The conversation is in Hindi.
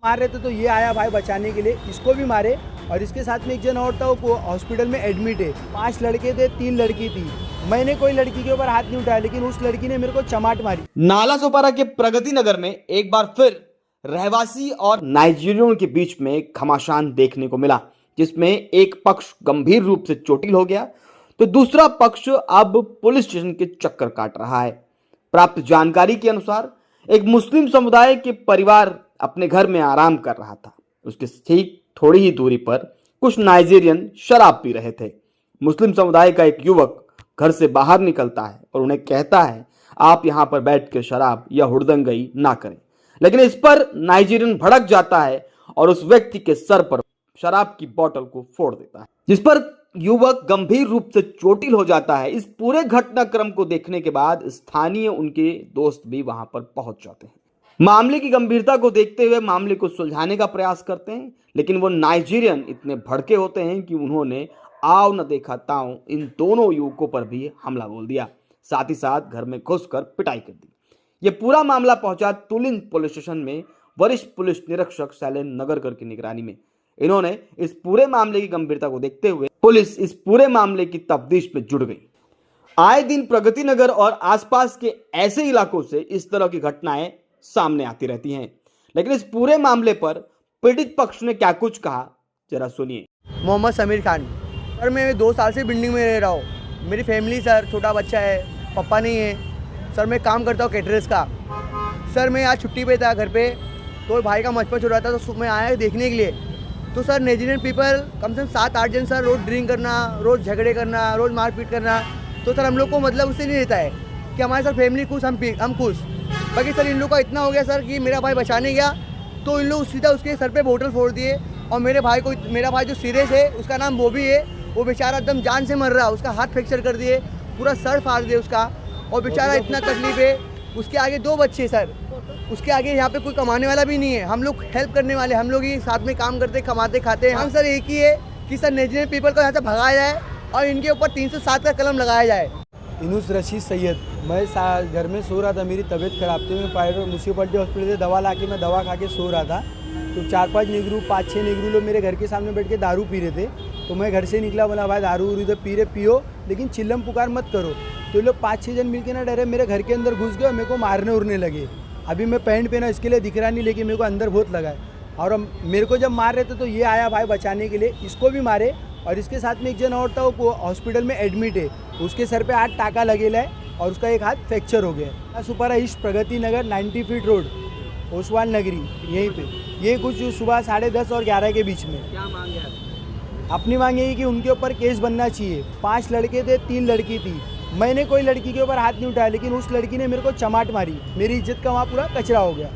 मार रहे थे तो ये आया भाई बचाने के लिए, इसको भी मारे। और इसके साथ में एक जन और था, वो हॉस्पिटल में एडमिट है। 5 लड़के थे, 3 लड़की थी। मैंने कोई लड़की के ऊपर हाथ नहीं उठाया, लेकिन उस लड़की ने मेरे को चमाट मारी। नालासोपारा के प्रगति नगर में एक बार फिर रहवासी और नाइजीरियनों के बीच में घमासान देखने को मिला, जिसमें एक पक्ष गंभीर रूप से चोटिल हो गया तो दूसरा पक्ष अब पुलिस स्टेशन के चक्कर काट रहा है। प्राप्त जानकारी के अनुसार एक मुस्लिम समुदाय के परिवार अपने घर में आराम कर रहा था। उसके ठीक थोड़ी ही दूरी पर कुछ नाइजीरियन शराब पी रहे थे। मुस्लिम समुदाय का एक युवक घर से बाहर निकलता है और उन्हें कहता है, आप यहां पर बैठकर शराब या हुड़दंगई ना करें। लेकिन इस पर नाइजीरियन भड़क जाता है और उस व्यक्ति के सर पर शराब की बोतल को फोड़ देता है, जिस पर युवक गंभीर रूप से चोटिल हो जाता है। इस पूरे घटनाक्रम को देखने के बाद स्थानीय उनके दोस्त भी वहां पर पहुंच जाते हैं। मामले की गंभीरता को देखते हुए मामले को सुलझाने का प्रयास करते हैं, लेकिन वो नाइजीरियन इतने भड़के होते हैं कि उन्होंने आओ न देखा ताऊ इन दोनों युवकों पर भी हमला बोल दिया, साथ ही साथ घर में घुसकर पिटाई कर दी। ये पूरा मामला पहुंचा तुलिन पुलिस स्टेशन में वरिष्ठ पुलिस निरीक्षक शैलेंद्र नगरकर की निगरानी में। इन्होंने इस पूरे मामले की गंभीरता को देखते हुए पुलिस इस पूरे मामले की तफ्तीश में जुट गई। आए दिन प्रगति नगर और आसपास के ऐसे इलाकों से इस तरह की घटनाएं सामने आती रहती हैं, लेकिन इस पूरे मामले पर पीड़ित पक्ष ने क्या कुछ कहा, जरा सुनिए। मोहम्मद समीर खान सर, मैं 2 साल से बिल्डिंग में रह रहा हूँ। मेरी फैमिली सर, छोटा बच्चा है, पापा नहीं है सर। मैं काम करता हूँ कैटरर्स का। सर मैं आज छुट्टी पे था घर पे, तो भाई का मचपच हो रहा था, तो मैं आया देखने के लिए। तो सर नाइजीरियन पीपल कम से कम 7-8 जन सर, रोज़ ड्रिंक करना, रोज़ झगड़े करना, रोज़ मारपीट करना। तो सर हम लोग को मतलब उससे नहीं रहता है कि हमारे सर फैमिली खुश, हम खुश। बाकी सर इन लोग का इतना हो गया सर कि मेरा भाई बचाने गया तो इन लोग सीधा उसके सर पे बोतल फोड़ दिए। और मेरा भाई जो सीरियस है, उसका नाम बॉबी है, वो बेचारा एकदम जान से मर रहा, उसका हाथ फ्रैक्चर कर दिए, पूरा सर फाड़ दिए उसका। और बेचारा इतना तकलीफ है। उसके आगे 2 बच्चे सर, उसके आगे यहाँ पे कोई कमाने वाला भी नहीं है। हम लोग हेल्प करने वाले, हम लोग ही साथ में काम करते, कमाते खाते हैं। हम सर एक ही है कि सर नाइजीरियन पीपल को यहाँ से भगाया जाए और इनके ऊपर 307 का कलम लगाया जाए। इनुस रशीद सैयद, मैं घर में सो रहा था, मेरी तबीयत खराब थी। मैं प्राइवेट म्यूनसिपलिटी हॉस्पिटल से दवा ला के मैं दवा खा के सो रहा था। तो 4-5 नेगरू, 5-6 नेगरू लोग मेरे घर के सामने बैठ के दारू पी रहे थे। तो मैं घर से निकला, बोला भाई दारू इधर पी रहे पियो, लेकिन चिल्लम पुकार मत करो। तो ये लोग 5-6 जन मिलके ना डरे मेरे घर के अंदर घुस गए और मेरे को मारने उड़ने लगे। अभी मैं पैंट पहना इसके लिए दिख रहा नहीं, लेकिन मेरे को अंदर बहुत लगा है। और मेरे को जब मार रहे थे तो ये आया भाई बचाने के लिए, इसको भी मारे। और इसके साथ में एक जन और था, वो हॉस्पिटल में एडमिट है। उसके सर पे 8 टाका लगेला है और उसका एक हाथ फ्रैक्चर हो गया है। सुपारा ईस्ट प्रगति नगर 90 फीट रोड, ओसवाल नगरी, यहीं पे। ये कुछ सुबह 10:30 और 11 के बीच में। क्या मांग है? अपनी मांग यही कि उनके ऊपर केस बनना चाहिए। 5 लड़के थे, 3 लड़की थी। मैंने कोई लड़की के ऊपर हाथ नहीं उठाया, लेकिन उस लड़की ने मेरे को चमाट मारी। मेरी इज्जत का वहाँ पूरा कचरा हो गया।